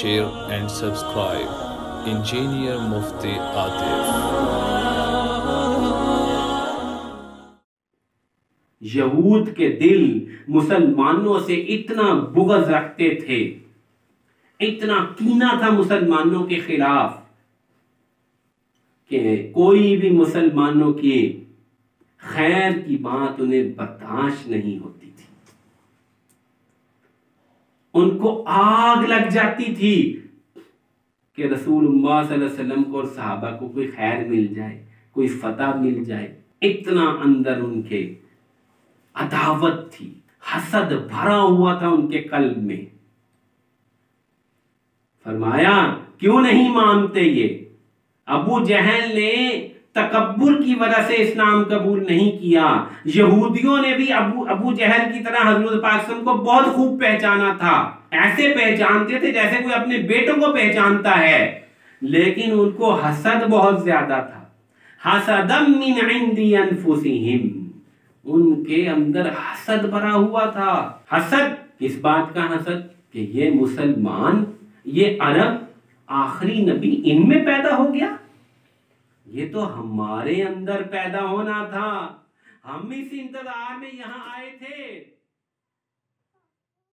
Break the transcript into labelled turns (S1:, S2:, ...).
S1: share and subscribe. Engineer Mufti Atif.
S2: یہود کے دل مسلمانوں سے اتنا بغض رکھتے تھے، اتنا کینہ تھا مسلمانوں کے خلاف کہ کوئی بھی مسلمانوں کی خیر کی بات انہیں برداشت نہیں ہوتی تھی۔ ان کو آگ لگ جاتی تھی کہ رسول اللہ صلی اللہ علیہ وسلم کو اور صحابہ کو کوئی خیر مل جائے، کوئی فتح مل جائے۔ اتنا اندر ان کے عداوت تھی، حسد بھرا ہوا تھا ان کے قلب میں۔ فرمایا کیوں نہیں مانتے یہ؟ ابو جہل نے تکبر کی وجہ سے اسلام قبول نہیں کیا۔ یہودیوں نے بھی ابو جہل کی طرح حضرت پاک صلی اللہ علیہ وسلم کو بہت خوب پہچانا تھا، ایسے پہچانتے تھے جیسے کوئی اپنے بیٹوں کو پہچانتا ہے، لیکن ان کو حسد بہت زیادہ تھا۔ حسدا من عند انفسہم، ان کے اندر حسد بھرا ہوا تھا۔ حسد کس بات کا حسد؟ کہ یہ مسلمان، یہ عرب آخری نبی ان میں پیدا ہو گیا، یہ تو ہمارے اندر پیدا ہونا تھا، ہم اس انتظار میں یہاں آئے تھے۔